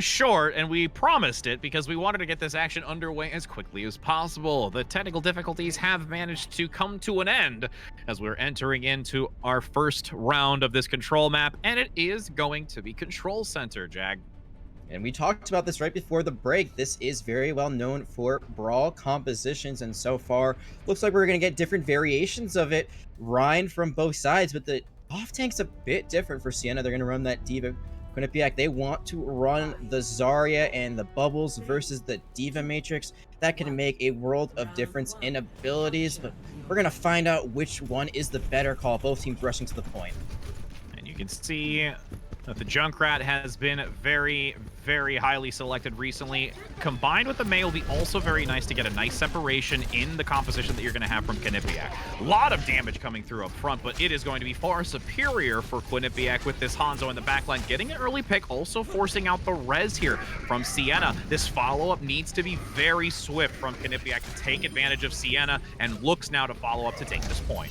short, and we promised it because we wanted to get this action underway as quickly as possible. The technical difficulties have managed to come to an end as we're entering into our first round of this control map, and it is going to be Control Center, Jag. And we talked about this right before the break. This is very well known for brawl compositions, and so far, looks like we're going to get different variations of it. Rhine from both sides, but the off tank's a bit different for Siena. They're going to run that Diva. Quinnipiac, they want to run the Zarya and the Bubbles versus the Diva Matrix. That can make a world of difference in abilities, but we're going to find out which one is the better call. Both teams rushing to the point. And you can see that the Junkrat has been very, very highly selected recently. Combined with the May will be also very nice to get a nice separation in the composition that you're going to have from Quinnipiac. A lot of damage coming through up front, but it is going to be far superior for Quinnipiac with this Hanzo in the backline. Getting an early pick, also forcing out the res here from Siena. This follow-up needs to be very swift from Quinnipiac to take advantage of Siena, and looks now to follow up to take this point.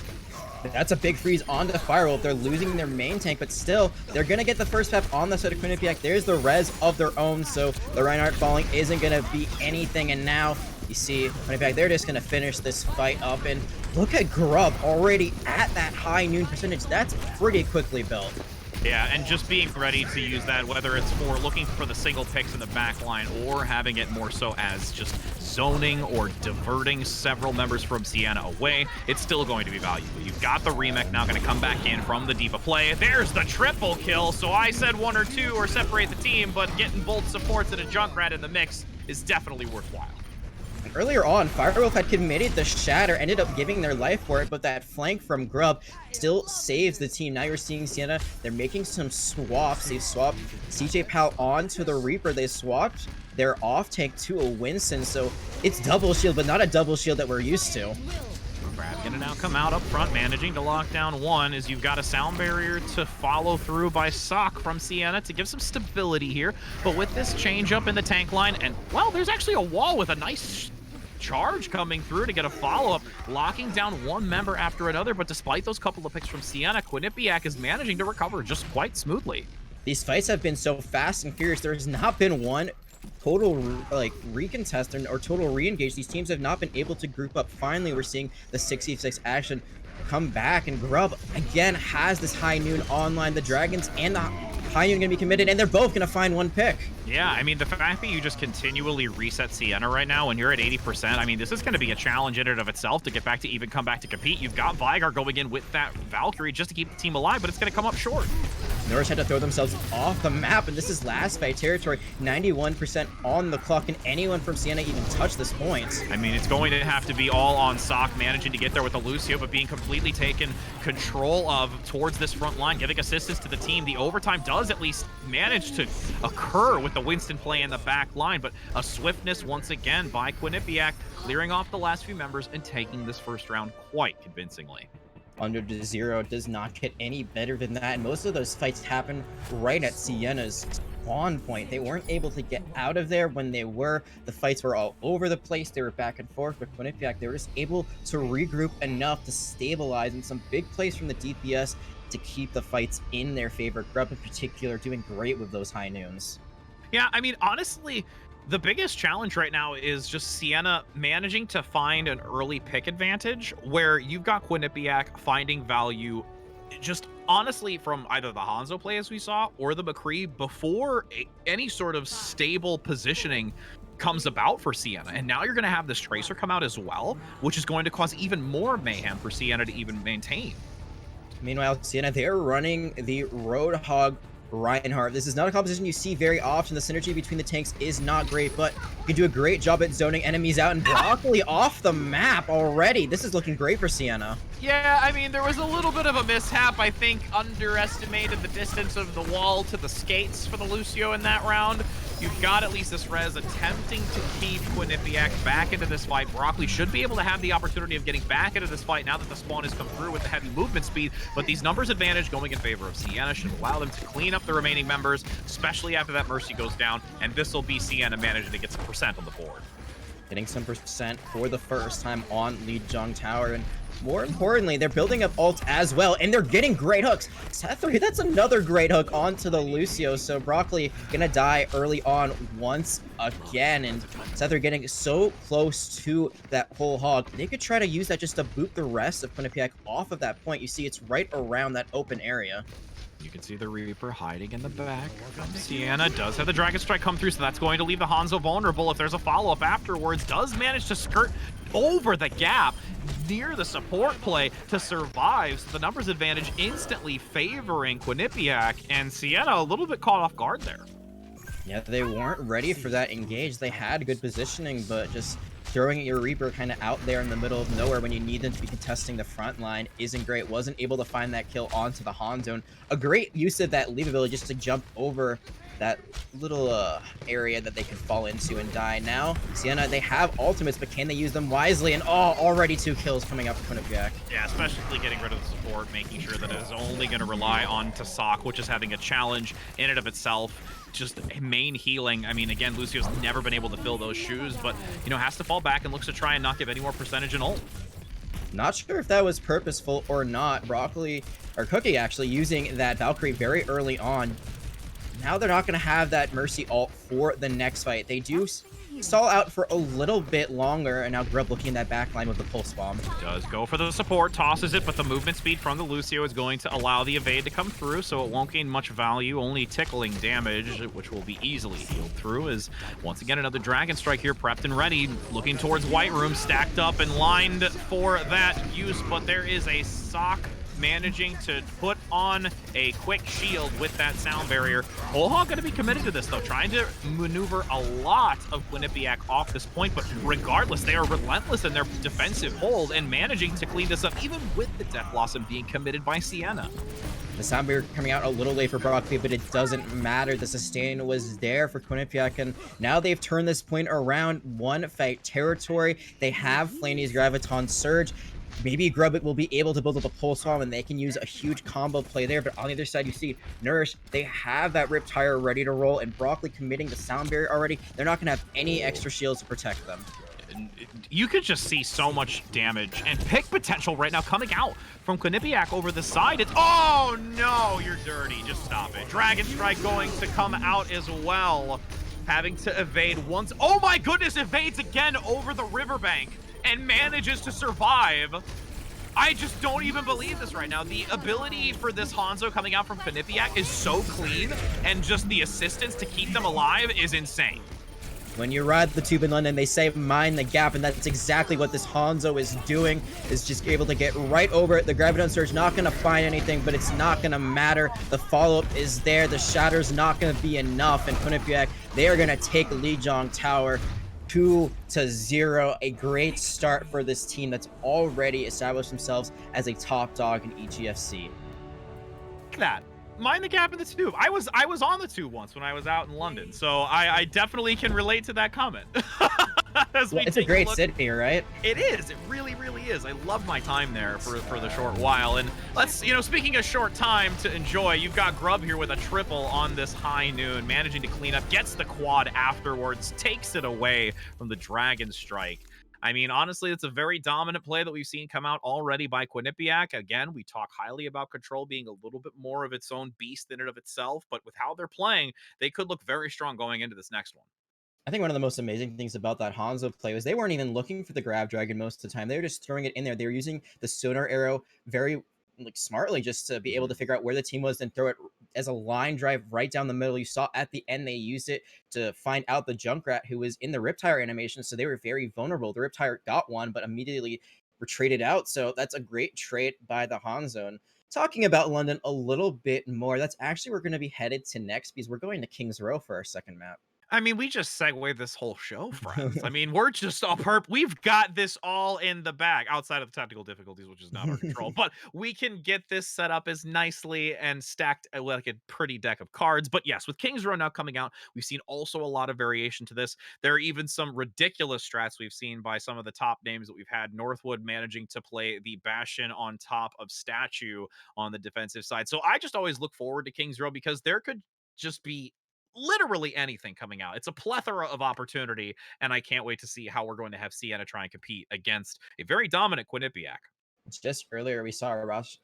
That's a big freeze onto Firewolf. They're losing their main tank, but still, they're going to get the first pep on the side of Quinnipiac. There's the res of their own, so the Reinhardt falling isn't going to be anything. And now, you see, Quinnipiac, they're just going to finish this fight up. And look at Grub already at that high noon percentage. That's pretty quickly built. Yeah, and just being ready to use that, whether it's for looking for the single picks in the back line or having it more so as just zoning or diverting several members from Siena away, it's still going to be valuable. You've got the remake now going to come back in from the Diva play. There's the triple kill, so I said one or two or separate the team, but getting both supports and a Junkrat in the mix is definitely worthwhile. Earlier on, Firewolf had committed the Shatter, ended up giving their life for it, but that flank from Grub still saves the team. Now you're seeing Siena, they're making some swaps. They swapped CJ Pal onto the Reaper. They swapped their off-tank to a Winston, so it's double shield, but not a double shield that we're used to. Brad gonna now come out up front, managing to lock down one, as you've got a sound barrier to follow through by Sock from Siena to give some stability here. But with this change up in the tank line, and well, there's actually a wall with a nice charge coming through to get a follow-up, locking down one member after another. But despite those couple of picks from Siena, Quinnipiac is managing to recover just quite smoothly. These fights have been so fast and furious. There's not been one total like recontest or total re-engage. These teams have not been able to group up. Finally, we're seeing the 6v6 action come back, and Grub again has this high noon online. The Dragons and the high noon gonna be committed, and they're both gonna find one pick. Yeah, I mean, the fact that you just continually reset Siena right now when you're at 80%, I mean, this is going to be a challenge in and of itself to get back to even come back to compete. You've got Vigar going in with that Valkyrie just to keep the team alive, but it's going to come up short. Norwich had to throw themselves off the map, and this is last fight territory. 91% on the clock. Can anyone from Siena even touch this point? I mean, it's going to have to be all on Sock managing to get there with the Lucio, but being completely taken control of towards this front line, giving assistance to the team. The overtime does at least manage to occur with the Winston play in the back line, but a swiftness once again by Quinnipiac, clearing off the last few members and taking this first round quite convincingly. Under to 0 does not get any better than that, and most of those fights happen right at Siena's spawn point. They weren't able to get out of there. When they were, the fights were all over the place. They were back and forth, but Quinnipiac, they were just able to regroup enough to stabilize, and some big plays from the DPS to keep the fights in their favor. Grub in particular doing great with those high noons. Yeah, I mean, honestly, the biggest challenge right now is just Siena managing to find an early pick advantage where you've got Quinnipiac finding value just honestly from either the Hanzo play as we saw or the McCree before any sort of stable positioning comes about for Siena. And now you're going to have this Tracer come out as well, which is going to cause even more mayhem for Siena to even maintain. Meanwhile, Siena, they're running the Roadhog Reinhardt. This is not a composition you see very often. The synergy between the tanks is not great, but you can do a great job at zoning enemies out, and Broccoli off the map already. This is looking great for Siena. Yeah, I mean, there was a little bit of a mishap. I think underestimated the distance of the wall to the skates for the Lucio in that round. You've got at least this res attempting to keep Quinnipiac back into this fight. Broccoli should be able to have the opportunity of getting back into this fight now that the spawn has come through with the heavy movement speed, but these numbers advantage going in favor of Siena should allow them to clean up the remaining members, especially after that Mercy goes down, and this will be Siena managing to get some percent on the board. Getting some percent for the first time on Lijiang Tower. And more importantly, they're building up ult as well, and they're getting great hooks. Seth3, that's another great hook onto the Lucio. So Broccoli gonna die early on once again. And Seth3 getting so close to that whole hog. They could try to use that just to boot the rest of Quinnipiac off of that point. You see, it's right around that open area. You can see the Reaper hiding in the back. Siena does have the Dragon Strike come through, so that's going to leave the Hanzo vulnerable. If there's a follow-up afterwards, does manage to skirt over the gap near the support play to survive. So the numbers advantage instantly favoring Quinnipiac, and Siena a little bit caught off guard there. Yeah, they weren't ready for that engage. They had good positioning, but just throwing your Reaper kind of out there in the middle of nowhere when you need them to be contesting the front line isn't great. Wasn't able to find that kill onto the Han zone. A great use of that leave ability just to jump over that little area that they could fall into and die. Now, Siena, they have ultimates, but can they use them wisely? And already 2 kills coming up for Quinnipiac. Yeah, especially getting rid of the support, making sure that it is only going to rely on Tasak, which is having a challenge in and of itself. Just main healing. I mean, again, Lucio's never been able to fill those shoes, but, you know, has to fall back and looks to try and not give any more percentage in ult. Not sure if that was purposeful or not. Broccoli, or Cookie actually, using that Valkyrie very early on. Now they're not going to have that Mercy ult for the next fight. They do stall out for a little bit longer, and now Grub looking at that backline with the Pulse Bomb. Does go for the support, tosses it, but the movement speed from the Lucio is going to allow the evade to come through, so it won't gain much value, only tickling damage, which will be easily healed through, as once again another Dragon Strike here prepped and ready, looking towards White Room, stacked up and lined for that use, but there is a sock managing to put on a quick shield with that sound barrier. Whole Hog going to be committed to this, though, trying to maneuver a lot of Quinnipiac off this point, but regardless, they are relentless in their defensive hold and managing to clean this up, even with the Death Blossom being committed by Siena. The sound barrier coming out a little late for Broccoli, but it doesn't matter. The sustain was there for Quinnipiac, and now they've turned this point around. One fight territory. They have Flaney's Graviton Surge. Maybe Grub will be able to build up a Pulse Bomb, and they can use a huge combo play there. But on the other side, you see Nourish. They have that Rip Tire ready to roll, and Broccoli committing the sound barrier already. They're not going to have any extra shields to protect them. You could just see so much damage and pick potential right now coming out from Quinnipiac over the side. It's, oh no, you're dirty. Just stop it. Dragon Strike going to come out as well. Having to evade once. Oh my goodness, evades again over the riverbank and manages to survive. I just don't even believe this right now. The ability for this Hanzo coming out from Quinnipiac is so clean, and just the assistance to keep them alive is insane. When you ride the tube in London, they say mine the gap, and that's exactly what this Hanzo is doing, is just able to get right over it. The Graviton Surge not going to find anything, but it's not going to matter. The follow-up is there. The Shatter's not going to be enough, and Quinnipiac, they are going to take Lijiang Tower 2-0. A great start for this team that's already established themselves as a top dog in EGFC. Look at that. Mind the gap in the tube. I was on the tube once when I was out in London, so I definitely can relate to that comment. Well, it's a great city, right? It is. It really, really is. I love my time there for the short while. And let's, you know, speaking of short time to enjoy, you've got Grub here with a triple on this high noon, managing to clean up, gets the quad afterwards, takes it away from the Dragon Strike. I mean, honestly, it's a very dominant play that we've seen come out already by Quinnipiac. Again, we talk highly about Control being a little bit more of its own beast in and of itself, but with how they're playing, they could look very strong going into this next one. I think one of the most amazing things about that Hanzo play was they weren't even looking for the grab dragon most of the time. They were just throwing it in there. They were using the sonar arrow very smartly just to be able to figure out where the team was and throw it as a line drive right down the middle. You saw at the end they used it to find out the Junkrat who was in the Riptire animation, so they were very vulnerable. The Riptire got one, but immediately retreated out, so that's a great trade by the Hanzo. And talking about London a little bit more, that's actually where we're going to be headed to next, because we're going to King's Row for our second map. I mean, we just segued this whole show, friends. I mean, we're just all we've got this all in the bag, outside of the technical difficulties, which is not our control. But we can get this set up as nicely and stacked like a pretty deck of cards. But yes, with King's Row now coming out, we've seen also a lot of variation to this. There are even some ridiculous strats we've seen by some of the top names that we've had. Northwood managing to play the Bastion on top of Statue on the defensive side. So I just always look forward to King's Row, because there could just be literally anything coming out. It's a plethora of opportunity, and I can't wait to see how we're going to have Siena try and compete against a very dominant Quinnipiac. Just earlier, we saw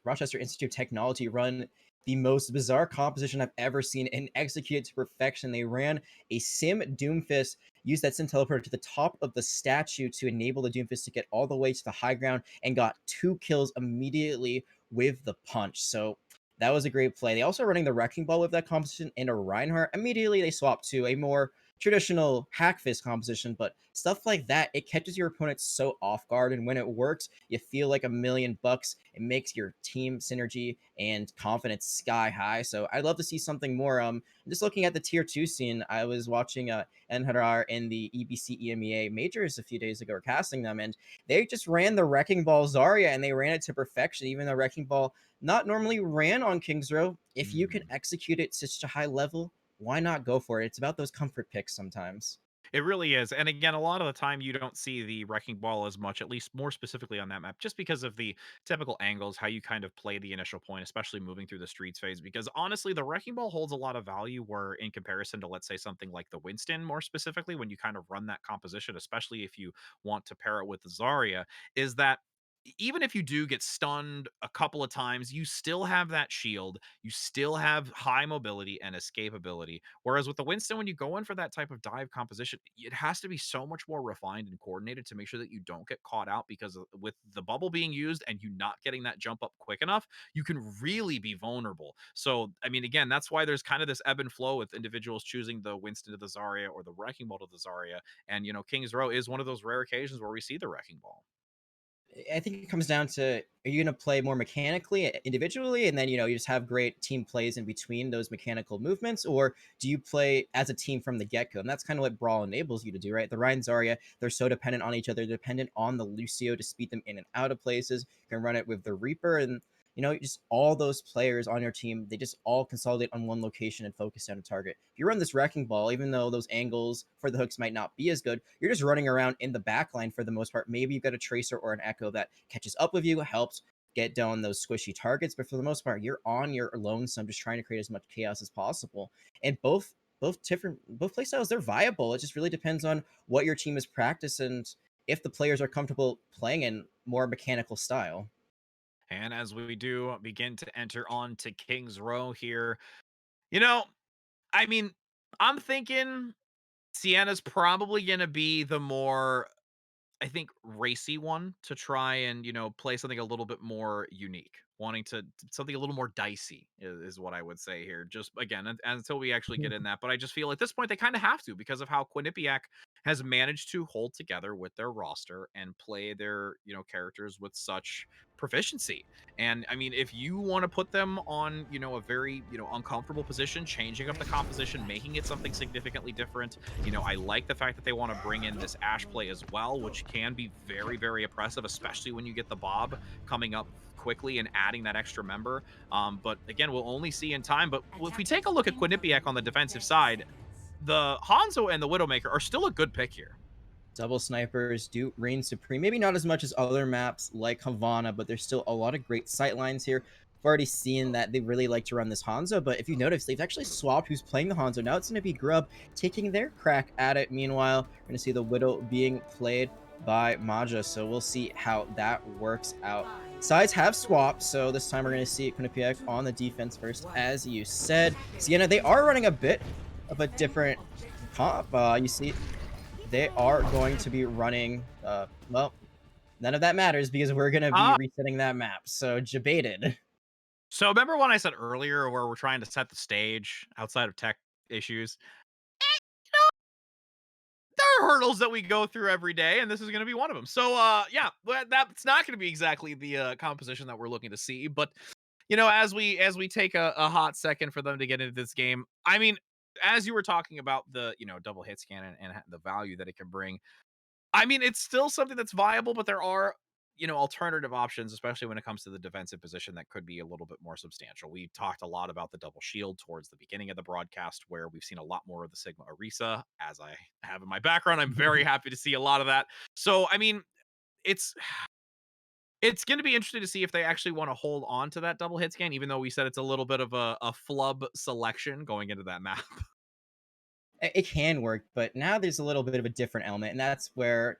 Rochester Institute of Technology run the most bizarre composition I've ever seen and execute it to perfection. They ran a Sim Doomfist, used that Sim teleporter to the top of the statue to enable the Doomfist to get all the way to the high ground and got 2 kills immediately with the punch. So that was a great play. They also running the Wrecking Ball with that composition and a Reinhardt. Immediately, they swapped to a more traditional hack fist composition, but stuff like that, it catches your opponent so off guard, and when it works, you feel like $1,000,000. It makes your team synergy and confidence sky high. So I'd love to see something more. Just looking at the tier 2 scene, I was watching Enharar in the EBC EMEA majors a few days ago, or casting them, and they just ran the Wrecking Ball Zarya, and they ran it to perfection, even though Wrecking Ball not normally ran on King's Row. If you can execute it to such a high level, why not go for it? It's about those comfort picks sometimes. It really is. And again, a lot of the time you don't see the wrecking ball as much, at least more specifically on that map, just because of the typical angles, how you kind of play the initial point, especially moving through the streets phase. Because honestly, the wrecking ball holds a lot of value where in comparison to, let's say, something like the Winston, more specifically, when you kind of run that composition, especially if you want to pair it with the Zarya, is that even if you do get stunned a couple of times, you still have that shield. You still have high mobility and escapability. Whereas with the Winston, when you go in for that type of dive composition, it has to be so much more refined and coordinated to make sure that you don't get caught out because with the bubble being used and you not getting that jump up quick enough, you can really be vulnerable. So, I mean, again, that's why there's kind of this ebb and flow with individuals choosing the Winston to the Zarya or the Wrecking Ball to the Zarya. And, King's Row is one of those rare occasions where we see the Wrecking Ball. I think it comes down to, are you going to play more mechanically individually, and then you just have great team plays in between those mechanical movements, or do you play as a team from the get-go? And that's kind of what Brawl enables you to do, right? The Ryan Zarya, they're so dependent on each other, dependent on the Lucio to speed them in and out of places. You can run it with the Reaper, and just all those players on your team, they just all consolidate on one location and focus on a target. If you run this Wrecking Ball, even though those angles for the hooks might not be as good, you're just running around in the backline for the most part. Maybe you've got a Tracer or an Echo that catches up with you, helps get down those squishy targets, but for the most part, you're on your lonesome, just trying to create as much chaos as possible. And both playstyles, they're viable. It just really depends on what your team is practicing and if the players are comfortable playing in more mechanical style. And as we do begin to enter on to King's Row here, you know, I mean, I'm thinking Siena's probably going to be the more, I think, racy one to try and, play something a little bit more unique. Wanting to something a little more dicey is what I would say here. Just again, until we actually get in that. But I just feel at this point they kind of have to because of how Quinnipiac has managed to hold together with their roster and play their, characters with such proficiency. And I mean, if you want to put them on, a very, uncomfortable position, changing up the composition, making it something significantly different, I like the fact that they want to bring in this Ash play as well, which can be very, very oppressive, especially when you get the Bob coming up quickly and adding that extra member. But again, we'll only see in time. But if we take a look at Quinnipiac on the defensive side, the Hanzo and the Widowmaker are still a good pick here. Double snipers do reign supreme. Maybe not as much as other maps like Havana, but there's still a lot of great sight lines here. I've already seen that they really like to run this Hanzo, but if you notice, they've actually swapped who's playing the Hanzo. Now it's going to be Grub taking their crack at it. Meanwhile, we're going to see the Widow being played by Maja, so we'll see how that works out. Sides have swapped, so this time we're going to see Quinnipiac on the defense first, as you said. Siena, they are running a bit of a different comp. You see they are going to be running, well, none of that matters because we're going to be resetting that map. So, debated. So remember when I said earlier where we're trying to set the stage outside of tech issues? There are hurdles that we go through every day, and this is going to be one of them. So, yeah, that's not going to be exactly the composition that we're looking to see. But as we take a hot second for them to get into this game, I mean, as you were talking about the double hit scan and the value that it can bring, I mean, it's still something that's viable, but there are, alternative options, especially when it comes to the defensive position that could be a little bit more substantial. We talked a lot about the double shield towards the beginning of the broadcast, where we've seen a lot more of the Sigma Orisa. As I have in my background, I'm very happy to see a lot of that. So, I mean, it's it's going to be interesting to see if they actually want to hold on to that double hit scan, even though we said it's a little bit of a flub selection going into that map. It can work, but now there's a little bit of a different element, and that's where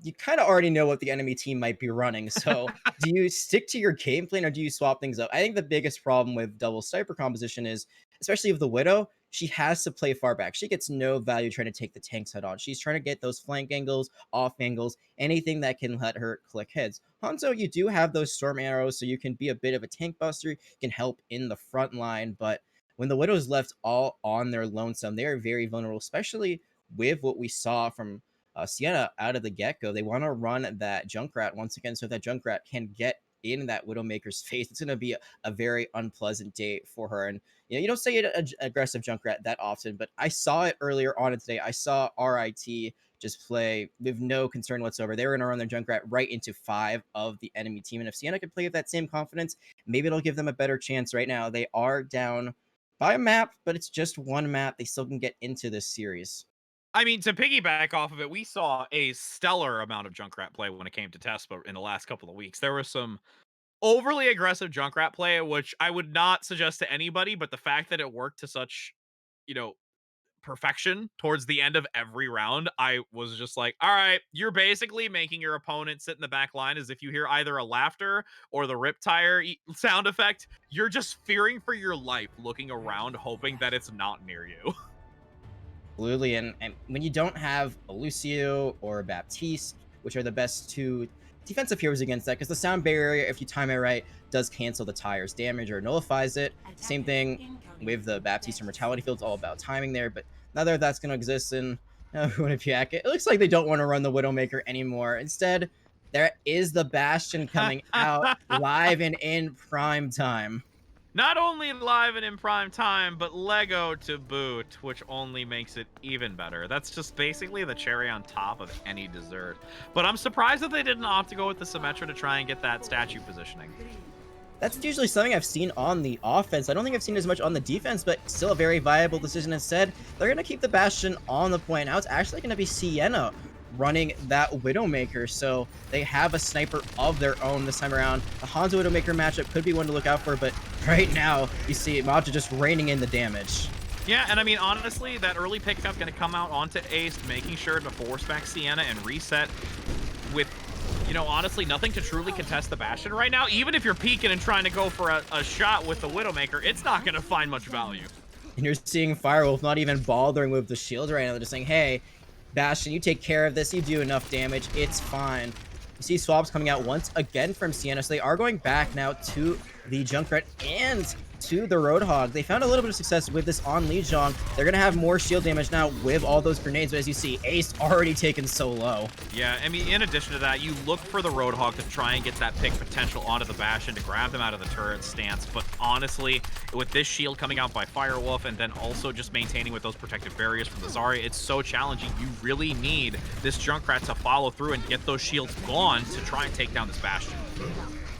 you kind of already know what the enemy team might be running. So, do you stick to your game plan or do you swap things up? I think the biggest problem with double sniper composition is, especially with the Widow, she has to play far back. She gets no value trying to take the tanks head on. She's trying to get those flank angles, off angles, anything that can let her click heads. Hanzo, you do have those storm arrows, so you can be a bit of a tank buster, can help in the front line, but when the Widow's left all on their lonesome, they are very vulnerable, especially with what we saw from Siena out of the get-go. They want to run that Junkrat once again so that Junkrat can get in that Widowmaker's face. It's going to be a very unpleasant day for her. And you don't say it aggressive Junkrat that often, but I saw it earlier on in today. I saw RIT just play with no concern whatsoever. They were going to run their Junkrat right into 5 of the enemy team. And if Siena could play with that same confidence, maybe it'll give them a better chance. Right now, they are down by a map, but it's just one map. They still can get into this series. I mean, to piggyback off of it, we saw a stellar amount of Junkrat play when it came to Tespa in the last couple of weeks. There was some overly aggressive Junkrat play, which I would not suggest to anybody, but the fact that it worked to such, you know, perfection towards the end of every round, I was just like, all right, you're basically making your opponent sit in the back line as if you hear either a laughter or the rip tire sound effect. You're just fearing for your life, looking around, hoping that it's not near you. Absolutely, and when you don't have a Lucio or a Baptiste, which are the best 2 defensive heroes against that, because the sound barrier, if you time it right, does cancel the tire's damage or nullifies it. Same thing with the Baptiste and Mortality Field. It's all about timing there, but neither of that's going to exist in Quinnipiac. It looks like they don't want to run the Widowmaker anymore. Instead, there is the Bastion coming out live and in prime time. Not only live and in prime time, but Lego to boot, which only makes it even better. That's just basically the cherry on top of any dessert. But I'm surprised that they didn't opt to go with the Symmetra to try and get that statue positioning. That's usually something I've seen on the offense. I don't think I've seen as much on the defense, but still a very viable decision. Instead, they're going to keep the Bastion on the point. Now it's actually going to be Siena running that Widowmaker, so they have a sniper of their own this time around. The Hanzo Widowmaker matchup could be one to look out for, but right now, you see Maja just raining in the damage. Yeah, and I mean, honestly, that early pickup going to come out onto Ace, making sure to force back Siena and reset with, honestly, nothing to truly contest the Bastion right now. Even if you're peeking and trying to go for a shot with the Widowmaker, it's not going to find much value. And you're seeing Firewolf not even bothering with the shield right now. They're just saying, hey, Bastion, you take care of this. You do enough damage. It's fine. You see swaps coming out once again from Siena, so they are going back now to the Junkrat and to the Roadhog. They found a little bit of success with this on Lijiang. They're going to have more shield damage now with all those grenades, but as you see, Ace already taken so low. Yeah, I mean, in addition to that, you look for the Roadhog to try and get that pick potential onto the Bastion to grab them out of the turret stance, but honestly, with this shield coming out by Firewolf and then also just maintaining with those protective barriers from the Zarya, it's so challenging. You really need this Junkrat to follow through and get those shields gone to try and take down this Bastion.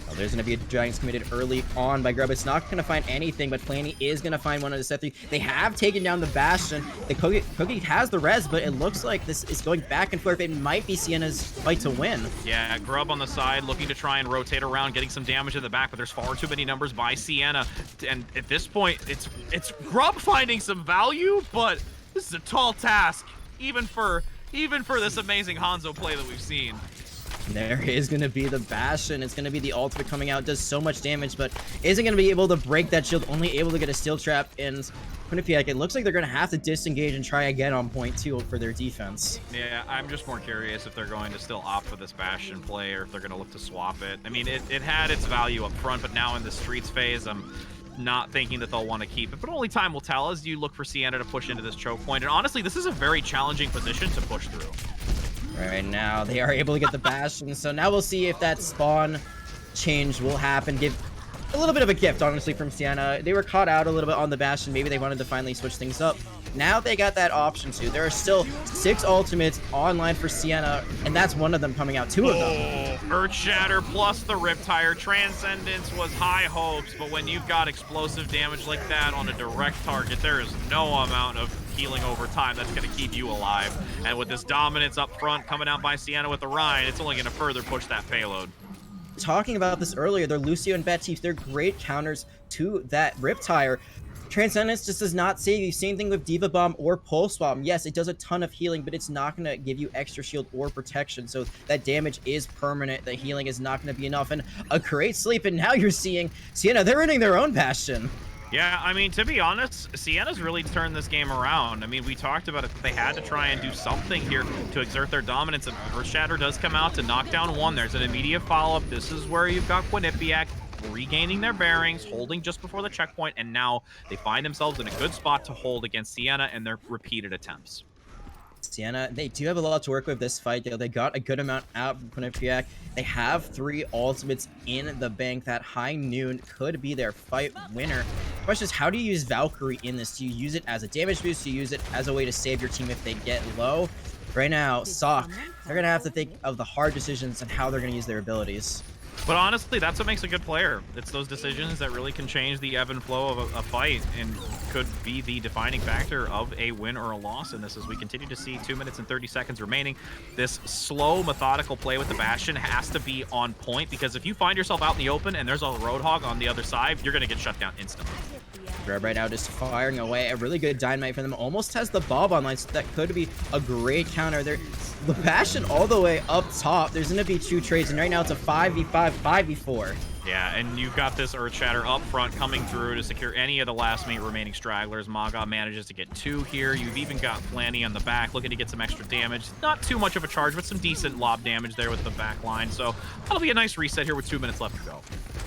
Well, there's going to be a Giants committed early on by Grub. It's not going to find anything, but Planny is going to find one of the set 3. They have taken down the Bastion. The Cookie has the res, but it looks like this is going back and forth. It might be Siena's fight to win. Yeah, Grub on the side, looking to try and rotate around, getting some damage in the back, but there's far too many numbers by Siena. And at this point, it's Grub finding some value, but this is a tall task, even for this amazing Hanzo play that we've seen. There is going to be the Bastion. It's going to be the ultimate coming out. Does so much damage, but isn't going to be able to break that shield. Only able to get a steel trap in Quinnipiac. It looks like they're going to have to disengage and try again on point 2 for their defense. Yeah, I'm just more curious if they're going to still opt for this Bastion play or if they're going to look to swap it. I mean, it had its value up front, but now in the Streets phase, I'm not thinking that they'll want to keep it. But only time will tell as you look for Siena to push into this choke point. And honestly, this is a very challenging position to push through. Right now, they are able to get the Bastion, so now we'll see if that spawn change will happen. Give a little bit of a gift, honestly, from Siena. They were caught out a little bit on the Bastion. Maybe they wanted to finally switch things up. Now they got that option too. There are still 6 ultimates online for Siena, and that's one of them coming out. 2 of them. Earth Shatter plus the Riptire. Transcendence was high hopes, but when you've got explosive damage like that on a direct target, there is no amount of healing over time that's going to keep you alive. And with this dominance up front coming out by Siena with the Rhine, it's only going to further push that payload. Talking about this earlier, they're Lucio and Baptiste. They're great counters to that Riptire. Transcendence just does not save you. Same thing with Diva Bomb or Pulse Bomb. Yes, it does a ton of healing, but it's not going to give you extra shield or protection. So that damage is permanent. The healing is not going to be enough. And a great sleep. And now you're seeing Siena, they're running their own Bastion. Yeah, I mean, to be honest, Siena's really turned this game around. I mean, we talked about it. They had to try and do something here to exert their dominance. And Earthshatter does come out to knock down one. There's an immediate follow-up. This is where you've got Quinnipiac regaining their bearings, holding just before the checkpoint, and now they find themselves in a good spot to hold against Siena and their repeated attempts. Siena, they do have a lot to work with this fight, though. They got a good amount out from Quinnipiac. They have 3 ultimates in the bank. That High Noon could be their fight winner. The question is, how do you use Valkyrie in this? Do you use it as a damage boost? Do you use it as a way to save your team if they get low? Right now, Sock, they're going to have to think of the hard decisions and how they're going to use their abilities. But honestly, that's what makes a good player. It's those decisions that really can change the ebb and flow of a fight and could be the defining factor of a win or a loss in this, as we continue to see 2 minutes and 30 seconds remaining. This slow, methodical play with the Bastion has to be on point, because if you find yourself out in the open and there's a Roadhog on the other side, you're going to get shut down instantly. Grub right now just firing away. A really good dynamite for them. Almost has the Bob online, so that could be a great counter there. The Bastion all the way up top. There's going to be 2 trades, and right now it's a 5v5, 5v4. Yeah, and you've got this Earthshatter up front coming through to secure any of the last mate remaining stragglers. Maga manages to get 2 here. You've even got Flanny on the back looking to get some extra damage. Not too much of a charge, but some decent lob damage there with the back line. So that'll be a nice reset here with 2 minutes left to go.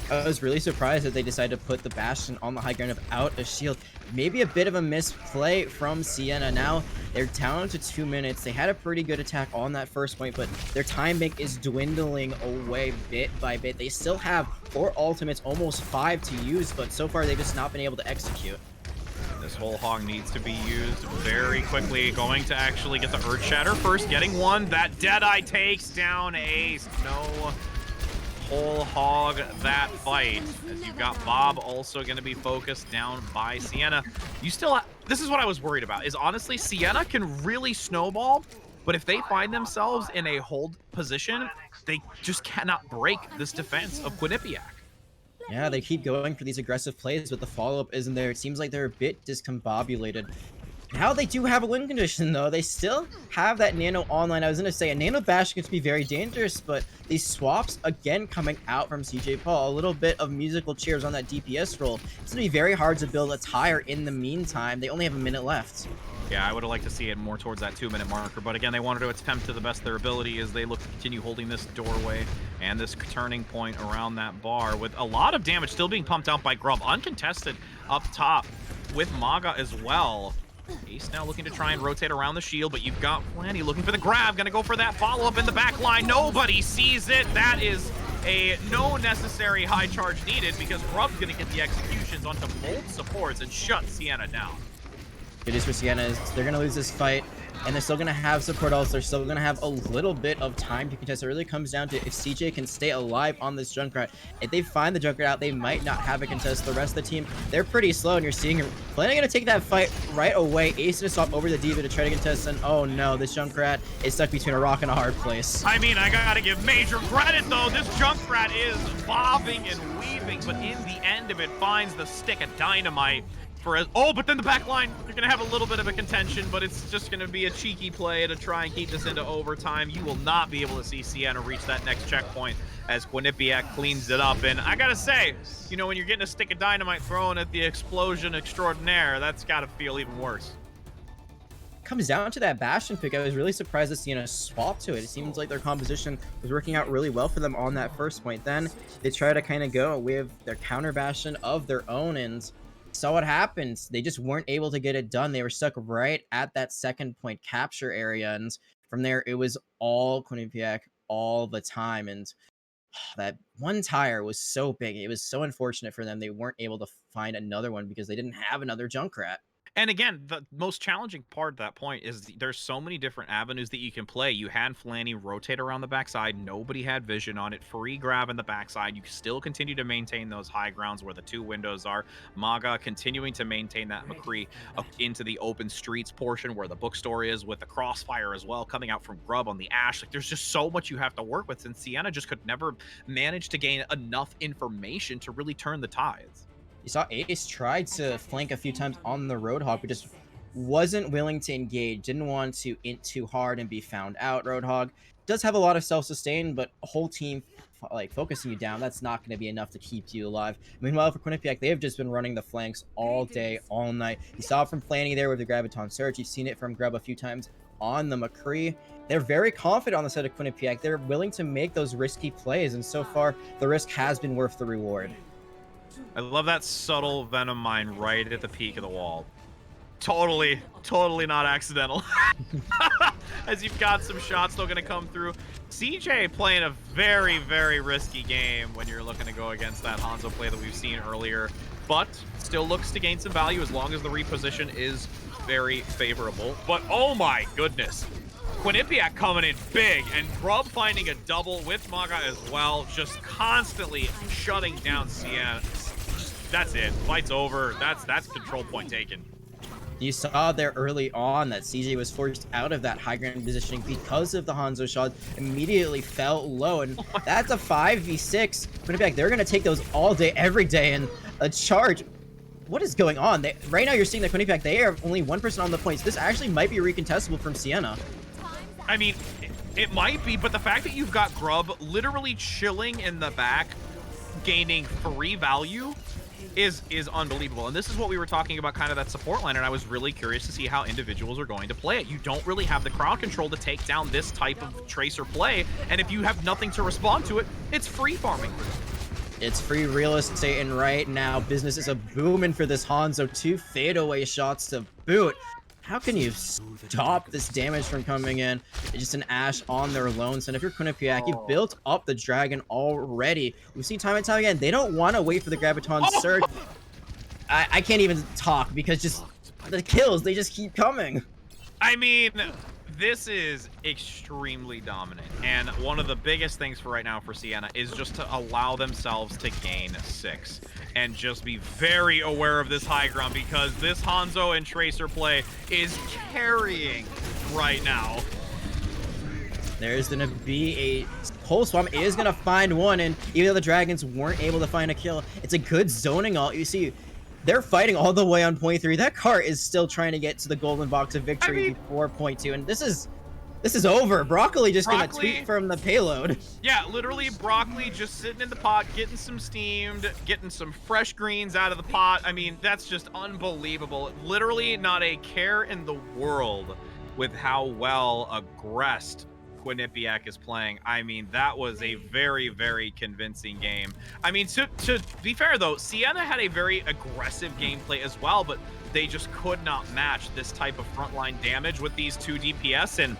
I was really surprised that they decided to put the Bastion on the high ground without a shield. Maybe a bit of a misplay from Siena. Now they're down to 2 minutes. They had a pretty good attack on that first point, but their time bank is dwindling away bit by bit. They still have 4 ultimates, almost 5 to use, but so far they've just not been able to execute. This whole hog needs to be used very quickly. Going to actually get the Earthshatter first, getting one. That Deadeye takes down Ace. No whole hog that fight, as you've got Bob also going to be focused down by Siena. You still this is what I was worried about, is honestly Siena can really snowball, but if they find themselves in a hold position, they just cannot break this defense of Quinnipiac. Yeah, they keep going for these aggressive plays, but the follow-up isn't there. It seems like they're a bit discombobulated. Now they do have a win condition, though. They still have that Nano online. I was going to say, a Nano Bastion could be very dangerous, but these swaps, again, coming out from CJ Paul. A little bit of musical chairs on that DPS roll. It's going to be very hard to build a tire in the meantime. They only have a minute left. Yeah, I would have liked to see it more towards that 2-minute marker, but again, they wanted to attempt to the best of their ability as they look to continue holding this doorway and this turning point around that bar, with a lot of damage still being pumped out by Grub. Uncontested up top with Maga as well. Ace now looking to try and rotate around the shield, but you've got Flanny looking for the grab, gonna go for that follow-up in the back line. Nobody sees it. That is a no necessary high charge needed, because Grub's gonna get the executions onto both supports and shut Siena down. It is for Siena. They're going to lose this fight, and they're still going to have support ults. They're still going to have a little bit of time to contest. It really comes down to if CJ can stay alive on this Junkrat. If they find the Junkrat out, they might not have a contest. The rest of the team, they're pretty slow, and you're seeing her planning going to take that fight right away. Ace to swap over the Diva to try to contest, and oh no, this Junkrat is stuck between a rock and a hard place. I mean, I gotta give major credit, though. This Junkrat is bobbing and weaving, but in the end of it, finds the stick of dynamite. But then the back line, you're going to have a little bit of a contention, but it's just going to be a cheeky play to try and keep this into overtime. You will not be able to see Siena reach that next checkpoint as Quinnipiac cleans it up. And I got to say, you know, when you're getting a stick of dynamite thrown at the explosion extraordinaire, that's got to feel even worse. Comes down to that Bastion pick. I was really surprised to see a swap to it. It seems like their composition was working out really well for them on that first point. Then they try to kind of go with their counter Bastion of their own, and saw what happens. They just weren't able to get it done. They were stuck right at that second point capture area, and from there it was all Quinnipiac all the time. And that one tire was so big. It was so unfortunate for them. They weren't able to find another one because they didn't have another Junkrat. And again, the most challenging part of that point is there's so many different avenues that you can play. You had Flanny rotate around the backside. Nobody had vision on it. Free grab in the backside. You still continue to maintain those high grounds where the 2 windows are. Maga continuing to maintain that McCree up into the open streets portion where the bookstore is, with the crossfire as well coming out from Grub on the Ash. Like, there's just so much you have to work with, and Siena just could never manage to gain enough information to really turn the tides. You saw Ace tried to flank a few times on the Roadhog, but just wasn't willing to engage. Didn't want to int too hard and be found out. Roadhog does have a lot of self-sustain, but a whole team like focusing you down, that's not going to be enough to keep you alive. Meanwhile, for Quinnipiac, they have just been running the flanks all day, all night. You saw it from Flanny there with the Graviton Surge. You've seen it from Grub a few times on the McCree. They're very confident on the side of Quinnipiac. They're willing to make those risky plays, and so far, the risk has been worth the reward. I love that subtle Venom Mine right at the peak of the wall. Totally not accidental. As you've got some shots still going to come through. CJ playing a very, very risky game when you're looking to go against that Hanzo play that we've seen earlier, but still looks to gain some value as long as the reposition is very favorable. But oh my goodness, Quinnipiac coming in big, and Grub finding a double with Maga as well, just constantly shutting down Siena. That's it. Fight's over. That's control point taken. You saw there early on that CJ was forced out of that high ground positioning because of the Hanzo shots, immediately fell low, and that's a 5v6. Quinnipiac, they're going to take those all day, every day, and a charge. What is going on? Right now you're seeing that Quinnipiac, they are only 1% on the points. This actually might be recontestable from Siena. I mean, it might be, but the fact that you've got Grub literally chilling in the back, gaining free value, is unbelievable. And this is what we were talking about, kind of that support line, and I was really curious to see how individuals are going to play it. You don't really have the crowd control to take down this type of tracer play, and if you have nothing to respond to it, it's free farming. It's free real estate, and right now business is a booming for this Hanzo. 2 fadeaway shots to boot. How can you stop this damage from coming in? It's just an Ashe on their lones. And if you're Quinnipiac, you've built up the Dragon already. We've seen time and time again, they don't want to wait for the Graviton Surge. I can't even talk because just the kills, they just keep coming. I mean, this is extremely dominant, and one of the biggest things for right now for Siena is just to allow themselves to gain 6 and just be very aware of this high ground, because this Hanzo and Tracer play is carrying right now. There's gonna be a Pole Swamp is gonna find one, and even though the Dragons weren't able to find a kill, it's a good zoning ult. You see, they're fighting all the way on point 3. That cart is still trying to get to the golden box of victory before point 2, and this is over. Broccoli just gonna tweet from the payload. Yeah, literally Broccoli just sitting in the pot, getting some steamed, getting some fresh greens out of the pot. I mean, that's just unbelievable. Literally not a care in the world with how well aggressed Quinnipiac is playing. I mean, that was a very, very convincing game. I mean, to be fair though, Siena had a very aggressive gameplay as well, but they just could not match this type of frontline damage with these 2 DPS, and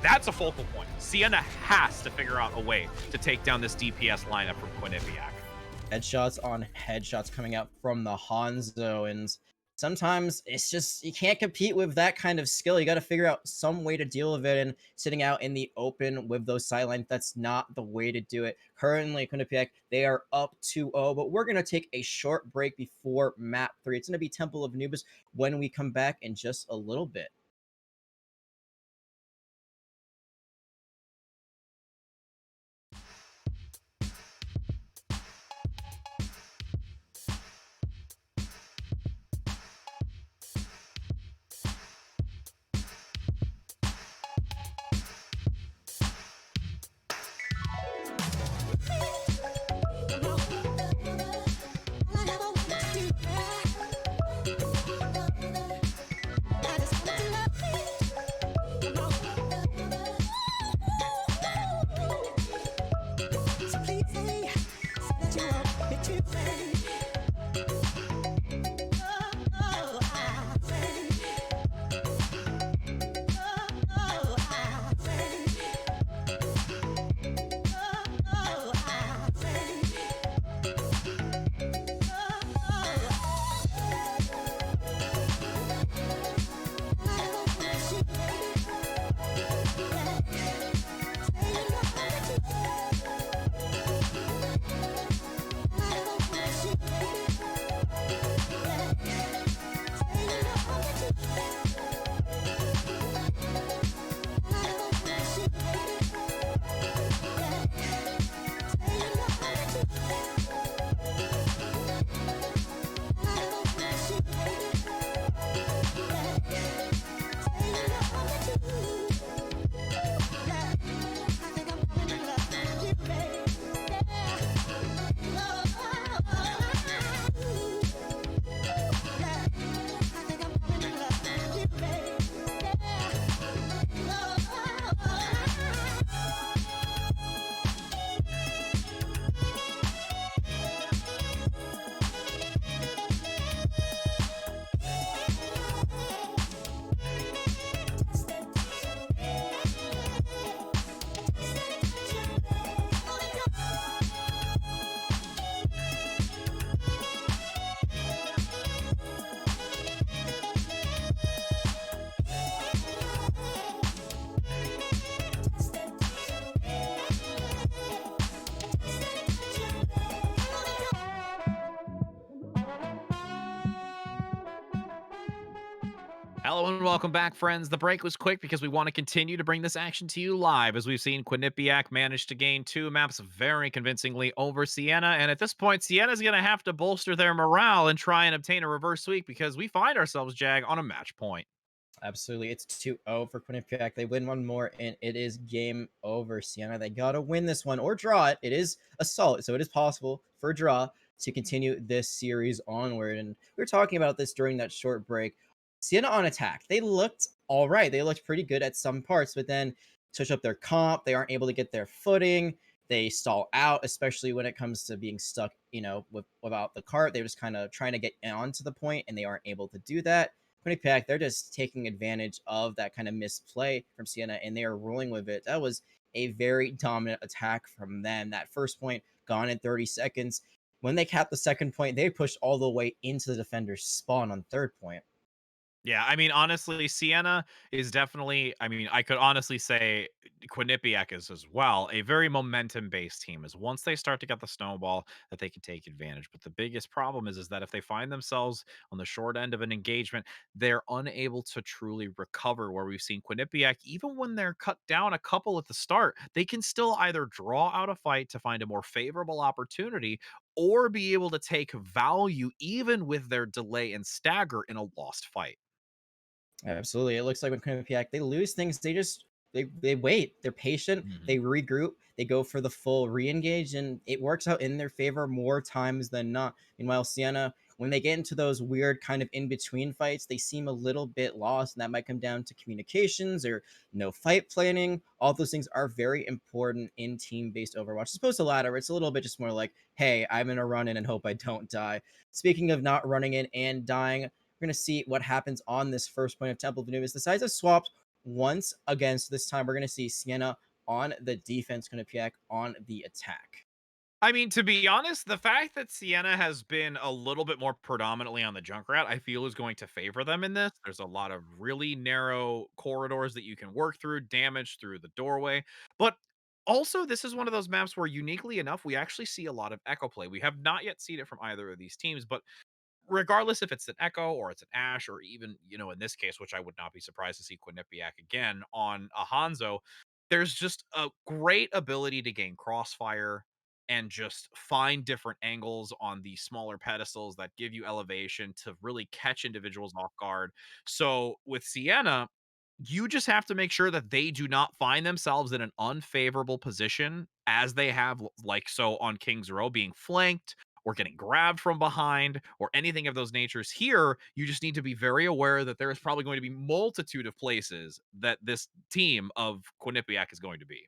that's a focal point. Siena has to figure out a way to take down this DPS lineup from Quinnipiac. Headshots on headshots coming out from the Hanzo, and sometimes it's just, you can't compete with that kind of skill. You got to figure out some way to deal with it, and sitting out in the open with those sidelines, that's not the way to do it. Currently, Quinnipiac, they are up 2-0, but we're going to take a short break before map 3. It's going to be Temple of Anubis when we come back in just a little bit. Hello and welcome back, friends. The break was quick because we want to continue to bring this action to you live, as we've seen Quinnipiac manage to gain 2 maps very convincingly over Siena. And at this point, Siena's going to have to bolster their morale and try and obtain a reverse sweep because we find ourselves, Jag, on a match point. Absolutely. It's 2-0 for Quinnipiac. They win one more, and it is game over. Siena, they got to win this one or draw it. It is assault, so it is possible for a draw to continue this series onward. And we were talking about this during that short break. Siena on attack. They looked all right. They looked pretty good at some parts, but then switch up their comp. They aren't able to get their footing. They stall out, especially when it comes to being stuck, without the cart. They're just kind of trying to get onto the point, and they aren't able to do that. Quinnipiac, they're just taking advantage of that kind of misplay from Siena, and they are rolling with it. That was a very dominant attack from them. That first point gone in 30 seconds. When they capped the second point, they pushed all the way into the defender's spawn on third point. Yeah, I mean, honestly, Siena is definitely, I could honestly say Quinnipiac is as well a very momentum-based team. Is once they start to get the snowball, that they can take advantage. But the biggest problem is that if they find themselves on the short end of an engagement, they're unable to truly recover. Where we've seen Quinnipiac, even when they're cut down a couple at the start, they can still either draw out a fight to find a more favorable opportunity, or be able to take value even with their delay and stagger in a lost fight. Absolutely. It looks like when Quinnipiac, they lose things, they wait. They're patient, Mhm. they regroup, they go for the full re-engage, and it works out in their favor more times than not. Meanwhile, Siena, when they get into those weird kind of in-between fights, they seem a little bit lost, and that might come down to communications or no fight planning. All those things are very important in team-based Overwatch. As opposed to ladder, it's a little bit just more like, hey, I'm gonna run in and hope I don't die. Speaking of not running in and dying, we're going to see what happens on this first point of Temple of Anubis. The sides have swapped once again, so this time we're going to see Siena on the defense, Quinnipiac on the attack. I mean, to be honest, the fact that Siena has been a little bit more predominantly on the Junkrat, I feel is going to favor them in this. There's a lot of really narrow corridors that you can work through, damage through the doorway. But also, this is one of those maps where, uniquely enough, we actually see a lot of echo play. We have not yet seen it from either of these teams, but regardless if it's an Echo or it's an Ash, or even, in this case, which I would not be surprised to see Quinnipiac again on a Hanzo, there's just a great ability to gain crossfire and just find different angles on the smaller pedestals that give you elevation to really catch individuals off guard. So with Siena, you just have to make sure that they do not find themselves in an unfavorable position, as they have, like so on King's Row, being flanked or getting grabbed from behind or anything of those natures. Here, you just need to be very aware that there is probably going to be multitude of places that this team of Quinnipiac is going to be.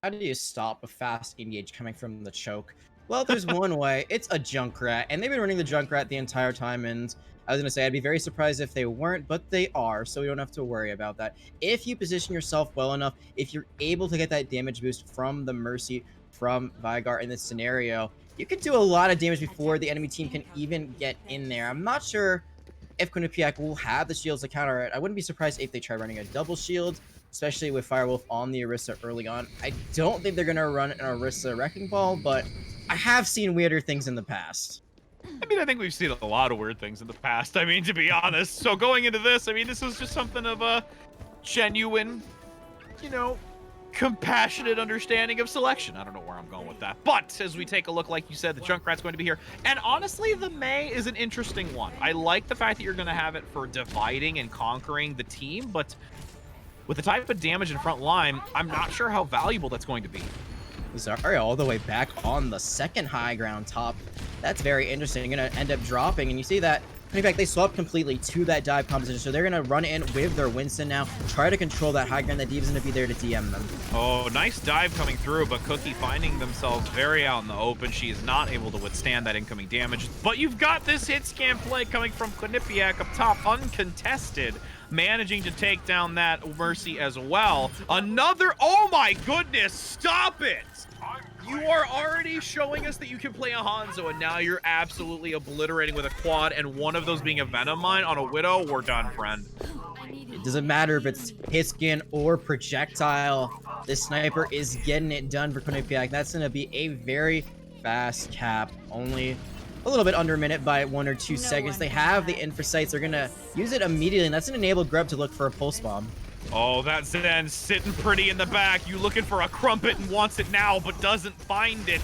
How do you stop a fast engage coming from the choke? Well, there's one way. It's a Junkrat, and they've been running the Junkrat the entire time, and I was going to say I'd be very surprised if they weren't, but they are, so we don't have to worry about that. If you position yourself well enough, if you're able to get that damage boost from the Mercy from Vigar in this scenario, you can do a lot of damage before the enemy team can even get in there. I'm not sure if Quinnipiac will have the shields to counter it. I wouldn't be surprised if they try running a double shield, especially with Firewolf on the Orisa early on. I don't think they're going to run an Orisa Wrecking Ball, but I have seen weirder things in the past. I mean, I think we've seen a lot of weird things in the past, to be honest. So going into this, this is just something of a genuine, you know, compassionate understanding of selection. I don't know where I'm going with that. But as we take a look, like you said, the Junkrat's going to be here. And honestly, the Mei is an interesting one. I like the fact that you're going to have it for dividing and conquering the team, but with the type of damage in front line, I'm not sure how valuable that's going to be. Zarya all the way back on the second high ground top. That's very interesting. Going to end up dropping, and you see that in fact, they swapped completely to that dive composition, so they're going to run in with their Winston now, try to control that high ground. That Diva's going to be there to DM them. Oh, nice dive coming through, but Cookie finding themselves very out in the open. She is not able to withstand that incoming damage, but you've got this hit scan play coming from Quinnipiac up top, uncontested, managing to take down that Mercy as well. Another, oh my goodness, stop it! You are already showing us that you can play a Hanzo, and now you're absolutely obliterating with a quad, and one of those being a Venom Mine on a Widow. We're done, friend. It doesn't matter if it's hit scan or projectile. This sniper is getting it done for Quinnipiac. That's going to be a very fast cap. Only a little bit under a minute by 1 or 2 seconds. They have the infra sights. They're going to use it immediately, and that's an enable Grub to look for a pulse bomb. Oh, that Zen sitting pretty in the back. You looking for a crumpet and wants it now, but doesn't find it.